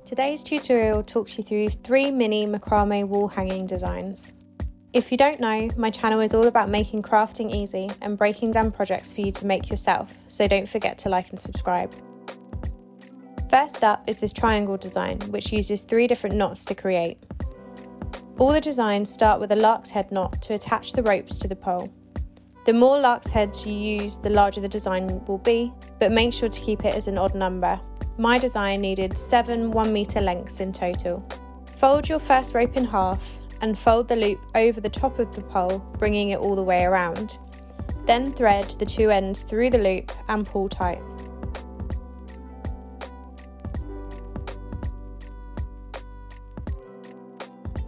Today's tutorial talks you through 3 mini macrame wall hanging designs. If you don't know, my channel is all about making crafting easy and breaking down projects for you to make yourself, so don't forget to like and subscribe. First up is this triangle design, which uses 3 different knots to create. All the designs start with a lark's head knot to attach the ropes to the pole. The more lark's heads you use, the larger the design will be, but make sure to keep it as an odd number. My design needed 7 1-metre lengths in total. Fold your first rope in half and fold the loop over the top of the pole, bringing it all the way around. Then thread the 2 ends through the loop and pull tight.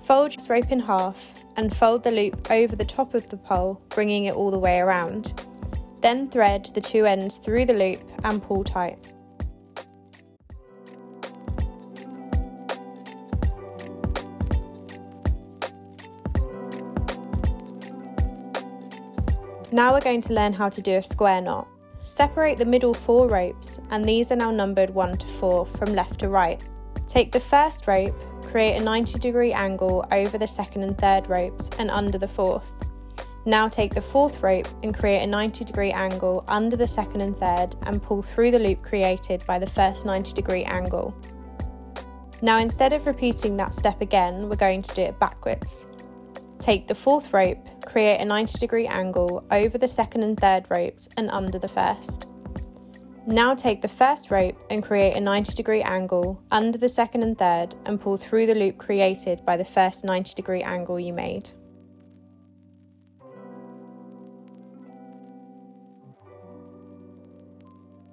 Fold your rope in half and fold the loop over the top of the pole, bringing it all the way around. Then thread the 2 ends through the loop and pull tight. Now we're going to learn how to do a square knot. Separate the middle 4 ropes, and these are now numbered 1 to 4 from left to right. Take the first rope, create a 90-degree angle over the second and third ropes and under the 4th. Now take the 4th rope and create a 90-degree angle under the second and third and pull through the loop created by the first 90-degree angle. Now instead of repeating that step again, we're going to do it backwards. Take the 4th rope, create a 90-degree angle over the second and third ropes and under the first. Now take the first rope and create a 90-degree angle under the second and third and pull through the loop created by the first 90-degree angle you made.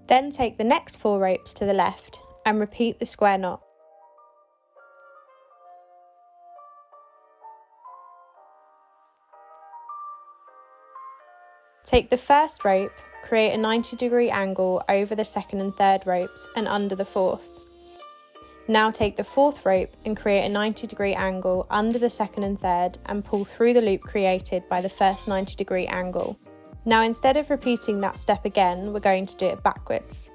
Then take the next 4 ropes to the left and repeat the square knot. Take the first rope, create a 90-degree angle over the second and third ropes and under the 4th. Now take the 4th rope and create a 90-degree angle under the second and third and pull through the loop created by the first 90-degree angle. Now instead of repeating that step again, we're going to do it backwards.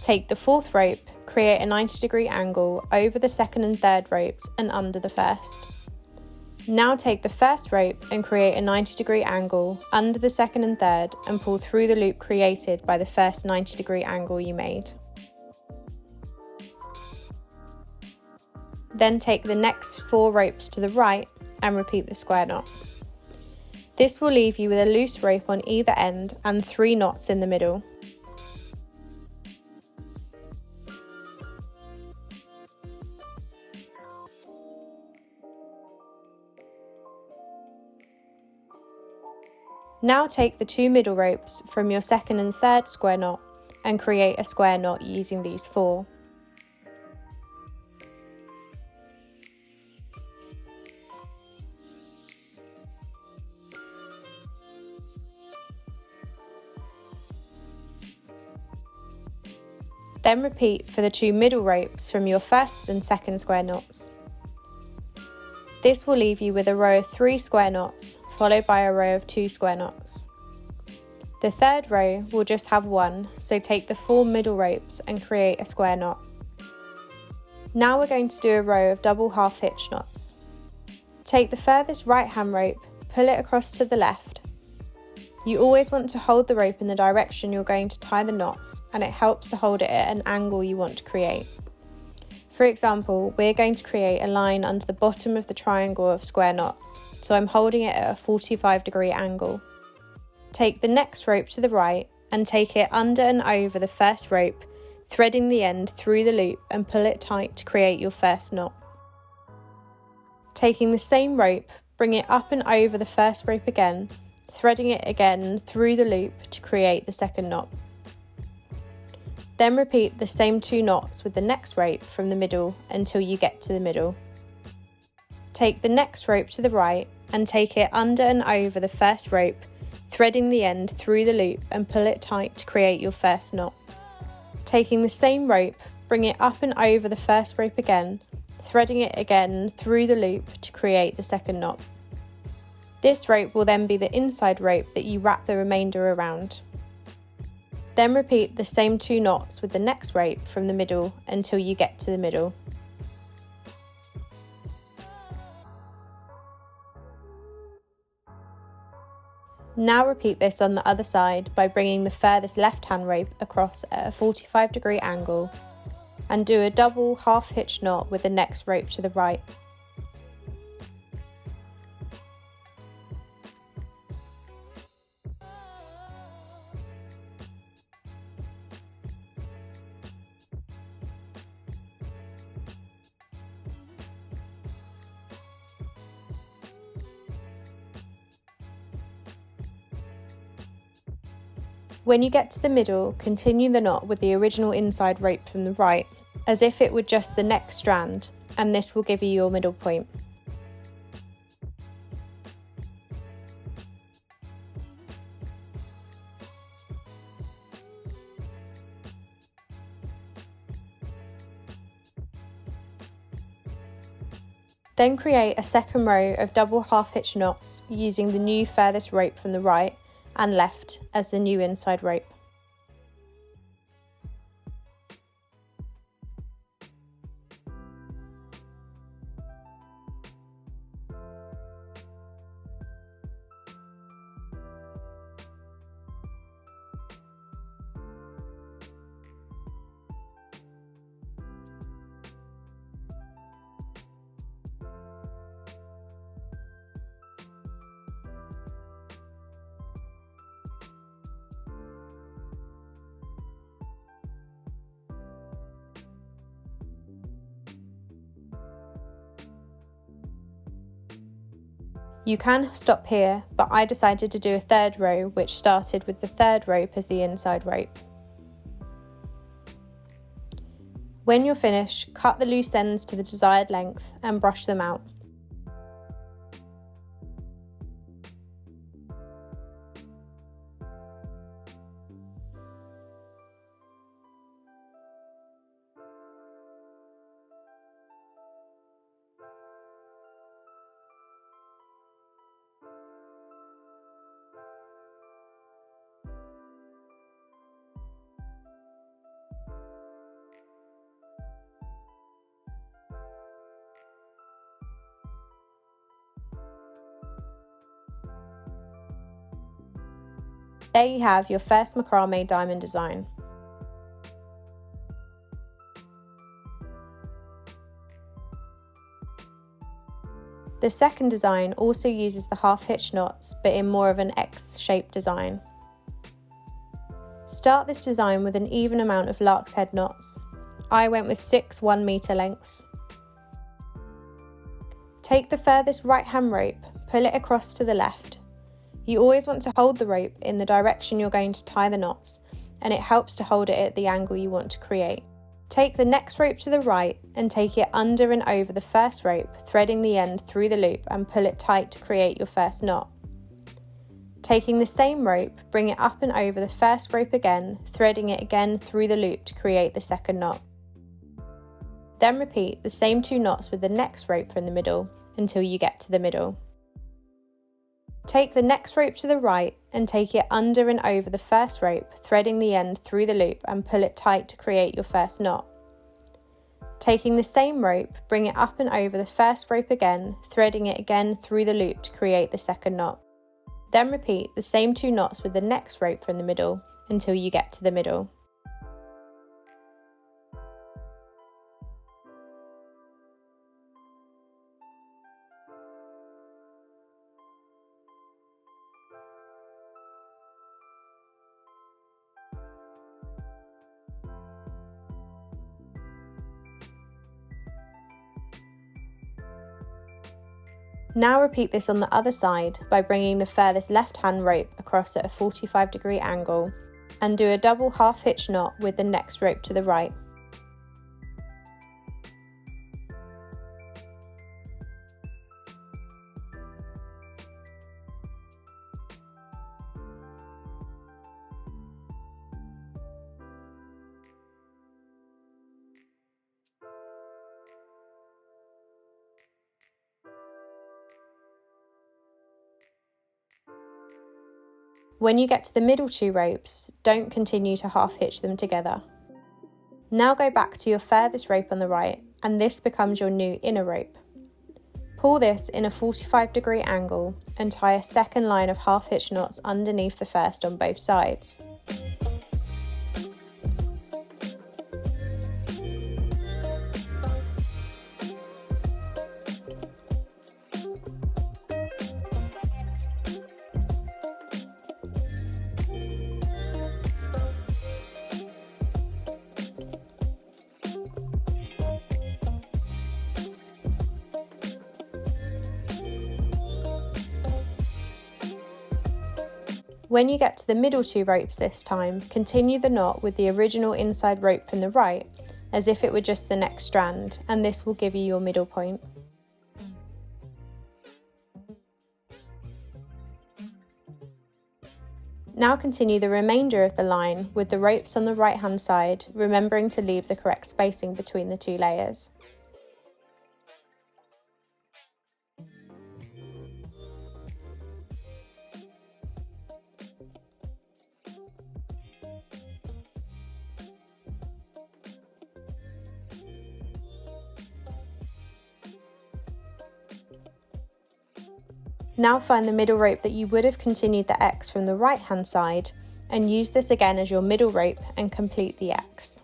Take the 4th rope, create a 90-degree angle over the second and third ropes and under the first. Now take the first rope and create a 90-degree angle under the second and third and pull through the loop created by the first 90-degree angle you made. Then take the next 4 ropes to the right and repeat the square knot. This will leave you with a loose rope on either end and 3 knots in the middle. Now take the 2 middle ropes from your second and third square knot and create a square knot using these 4. Then repeat for the 2 middle ropes from your first and second square knots. This will leave you with a row of 3 square knots, followed by a row of 2 square knots. The third row will just have 1, so take the 4 middle ropes and create a square knot. Now we're going to do a row of double half hitch knots. Take the furthest right hand rope, pull it across to the left. You always want to hold the rope in the direction you're going to tie the knots, and it helps to hold it at an angle you want to create. For example, we're going to create a line under the bottom of the triangle of square knots, so I'm holding it at a 45-degree angle. Take the next rope to the right and take it under and over the first rope, threading the end through the loop and pull it tight to create your first knot. Taking the same rope, bring it up and over the first rope again, threading it again through the loop to create the second knot. Then repeat the same 2 knots with the next rope from the middle until you get to the middle. Take the next rope to the right and take it under and over the first rope, threading the end through the loop and pull it tight to create your first knot. Taking the same rope, bring it up and over the first rope again, threading it again through the loop to create the second knot. This rope will then be the inside rope that you wrap the remainder around. Then repeat the same 2 knots with the next rope from the middle until you get to the middle. Now repeat this on the other side by bringing the furthest left-hand rope across at a 45-degree angle and do a double half-hitch knot with the next rope to the right. When you get to the middle, continue the knot with the original inside rope from the right, as if it were just the next strand, and this will give you your middle point. Then create a second row of double half-hitch knots using the new furthest rope from the right and left as the new inside rope. You can stop here, but I decided to do a third row which started with the third rope as the inside rope. When you're finished, cut the loose ends to the desired length and brush them out. There you have your first macrame diamond design. The second design also uses the half-hitch knots, but in more of an X-shaped design. Start this design with an even amount of lark's head knots. I went with 6 1-meter lengths. Take the furthest right-hand rope, pull it across to the left. You always want to hold the rope in the direction you're going to tie the knots, and it helps to hold it at the angle you want to create. Take the next rope to the right and take it under and over the first rope, threading the end through the loop and pull it tight to create your first knot. Taking the same rope, bring it up and over the first rope again, threading it again through the loop to create the second knot. Then repeat the same 2 knots with the next rope from the middle until you get to the middle. Take the next rope to the right and take it under and over the first rope, threading the end through the loop and pull it tight to create your first knot. Taking the same rope, bring it up and over the first rope again, threading it again through the loop to create the second knot. Then repeat the same 2 knots with the next rope from the middle until you get to the middle. Now repeat this on the other side by bringing the furthest left-hand rope across at a 45-degree angle and do a double half-hitch knot with the next rope to the right. When you get to the middle 2 ropes, don't continue to half hitch them together. Now go back to your furthest rope on the right, and this becomes your new inner rope. Pull this in a 45-degree angle and tie a second line of half-hitch knots underneath the first on both sides. When you get to the middle two ropes this time, continue the knot with the original inside rope from the right, as if it were just the next strand, and this will give you your middle point. Now continue the remainder of the line with the ropes on the right hand side, remembering to leave the correct spacing between the two layers. Now find the middle rope that you would have continued the X from the right hand side and use this again as your middle rope and complete the X.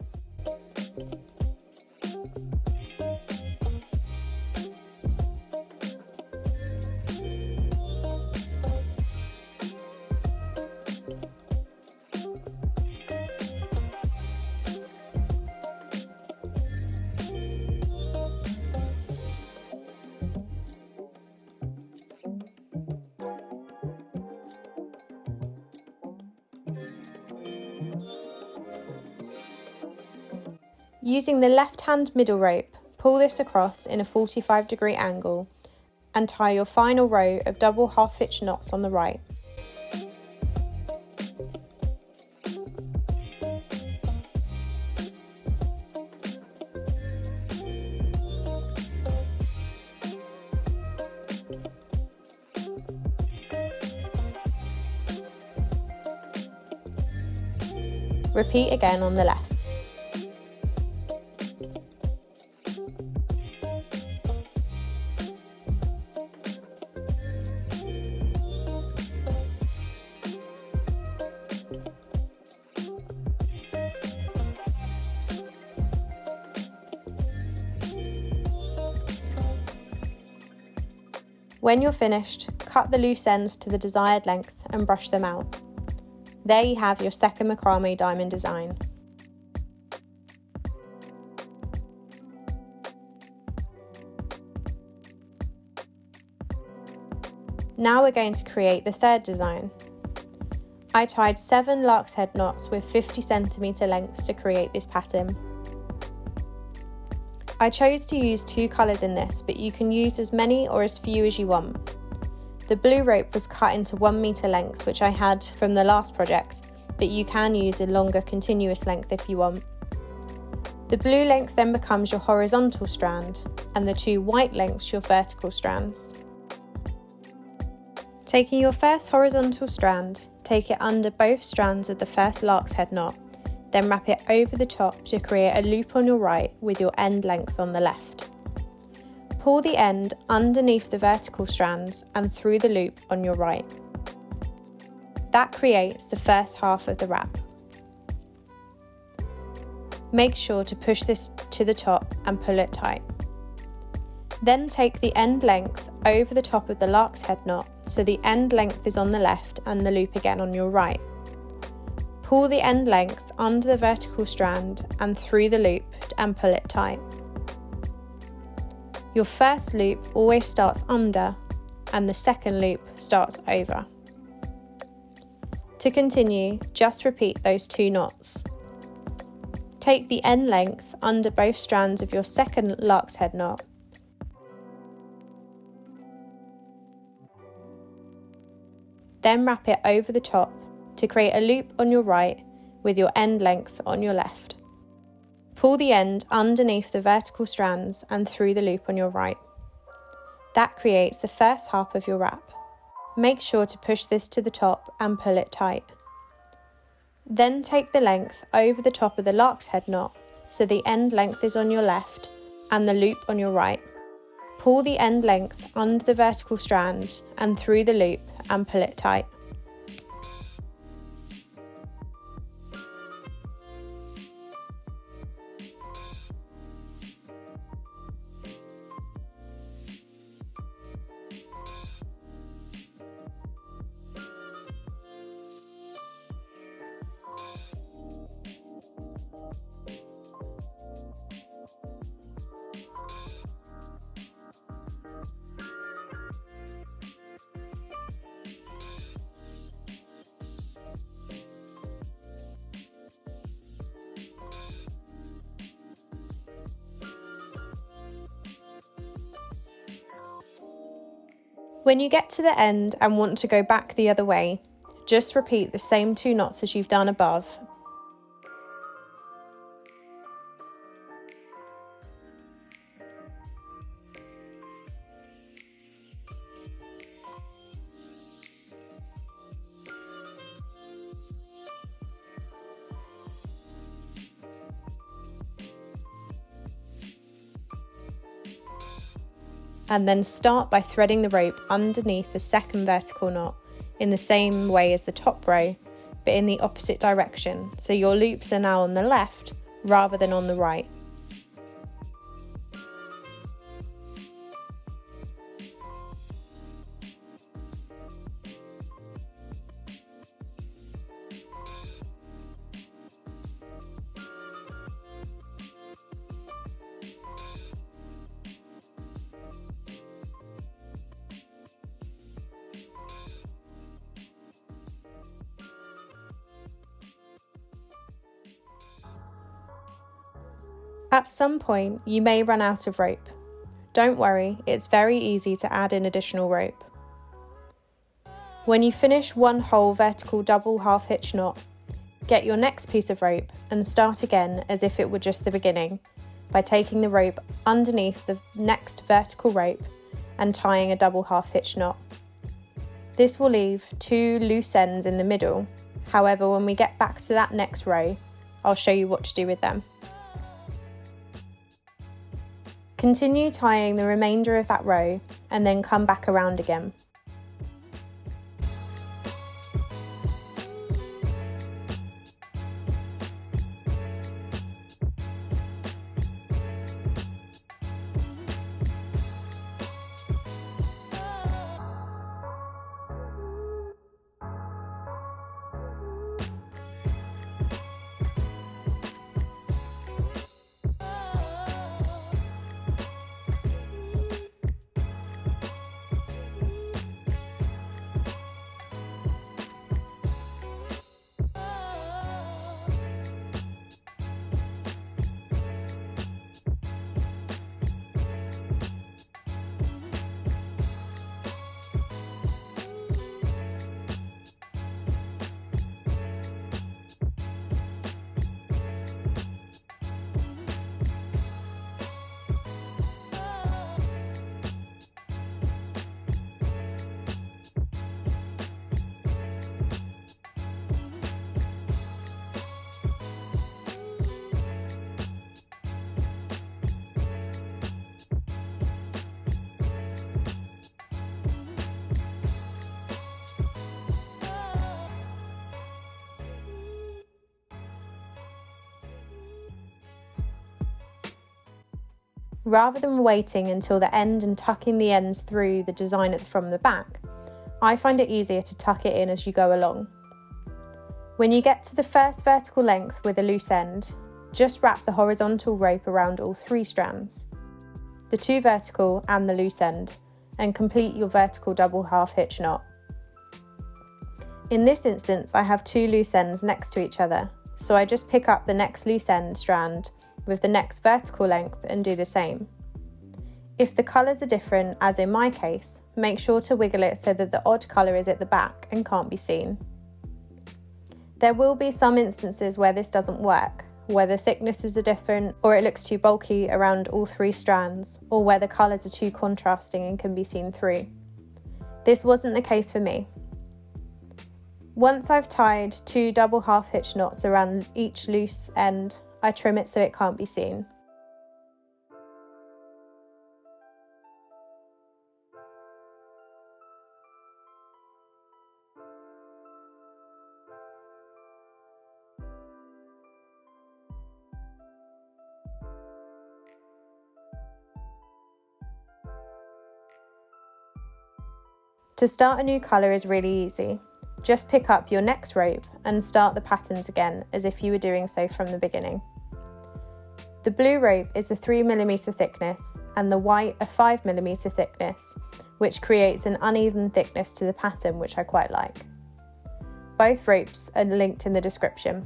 Using the left hand middle rope, pull this across in a 45-degree angle and tie your final row of double half-hitch knots on the right. Repeat again on the left. When you're finished, cut the loose ends to the desired length and brush them out. There you have your second macrame diamond design. Now we're going to create the third design. I tied 7 lark's head knots with 50cm lengths to create this pattern. I chose to use 2 colours in this, but you can use as many or as few as you want. The blue rope was cut into 1 metre lengths, which I had from the last project, but you can use a longer continuous length if you want. The blue length then becomes your horizontal strand, and the 2 white lengths your vertical strands. Taking your first horizontal strand, take it under both strands of the first lark's head knot, then wrap it over the top to create a loop on your right with your end length on the left. Pull the end underneath the vertical strands and through the loop on your right. That creates the first half of the wrap. Make sure to push this to the top and pull it tight. Then take the end length over the top of the lark's head knot so the end length is on the left and the loop again on your right. Pull the end length under the vertical strand and through the loop and pull it tight. Your first loop always starts under and the second loop starts over. To continue, just repeat those 2 knots. Take the end length under both strands of your second lark's head knot. Then wrap it over the top to create a loop on your right with your end length on your left. Pull the end underneath the vertical strands and through the loop on your right. That creates the first half of your wrap. Make sure to push this to the top and pull it tight. Then take the length over the top of the lark's head knot so the end length is on your left and the loop on your right. Pull the end length under the vertical strand and through the loop and pull it tight. When you get to the end and want to go back the other way, just repeat the same 2 knots as you've done above. And then start by threading the rope underneath the second vertical knot in the same way as the top row, but in the opposite direction, so your loops are now on the left rather than on the right. At some point, you may run out of rope. Don't worry, it's very easy to add in additional rope. When you finish one whole vertical double half hitch knot, get your next piece of rope and start again as if it were just the beginning, by taking the rope underneath the next vertical rope and tying a double half hitch knot. This will leave 2 loose ends in the middle. However, when we get back to that next row, I'll show you what to do with them. Continue tying the remainder of that row and then come back around again. Rather than waiting until the end and tucking the ends through the design from the back, I find it easier to tuck it in as you go along. When you get to the first vertical length with a loose end, just wrap the horizontal rope around all 3 strands, the 2 vertical and the loose end, and complete your vertical double half hitch knot. In this instance, I have 2 loose ends next to each other, so I just pick up the next loose end strand with the next vertical length and do the same. If the colours are different, as in my case, make sure to wiggle it so that the odd colour is at the back and can't be seen. There will be some instances where this doesn't work, where the thicknesses are different, or it looks too bulky around all 3 strands, or where the colours are too contrasting and can be seen through. This wasn't the case for me. Once I've tied 2 double half hitch knots around each loose end, I trim it so it can't be seen. To start a new colour is really easy. Just pick up your next rope and start the patterns again as if you were doing so from the beginning. The blue rope is a 3mm thickness and the white a 5mm thickness, which creates an uneven thickness to the pattern, which I quite like. Both ropes are linked in the description.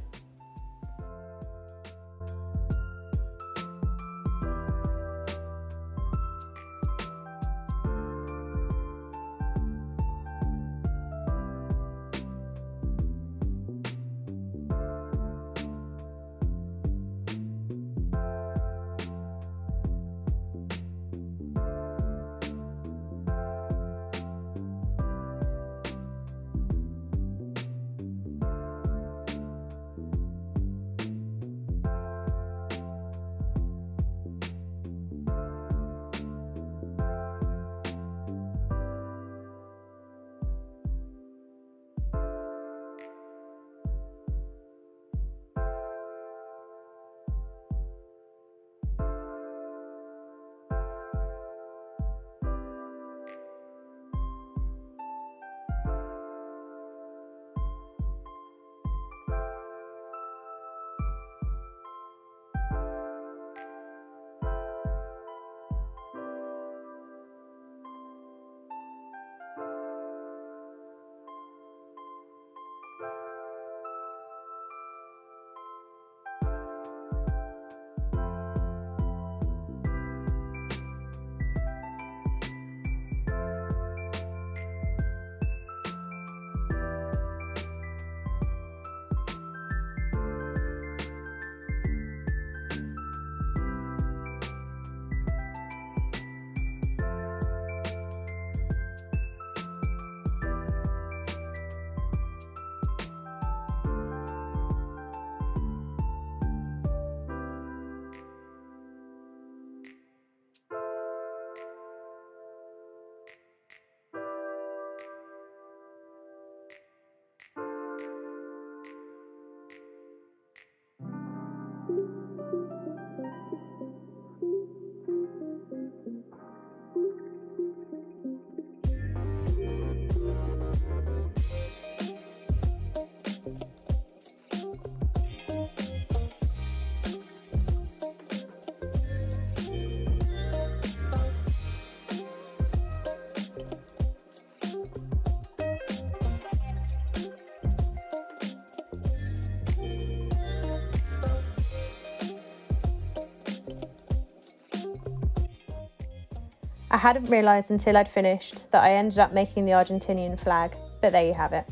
I hadn't realised until I'd finished that I ended up making the Argentinian flag, but there you have it.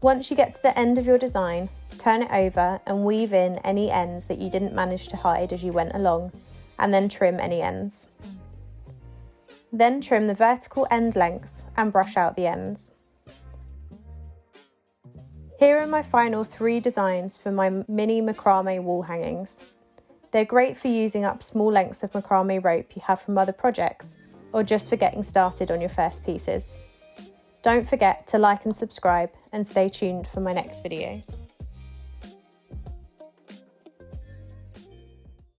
Once you get to the end of your design, turn it over and weave in any ends that you didn't manage to hide as you went along, and then trim any ends. Then trim the vertical end lengths and brush out the ends. Here are my final 3 designs for my mini macrame wall hangings. They're great for using up small lengths of macrame rope you have from other projects, or just for getting started on your first pieces. Don't forget to like and subscribe, and stay tuned for my next videos.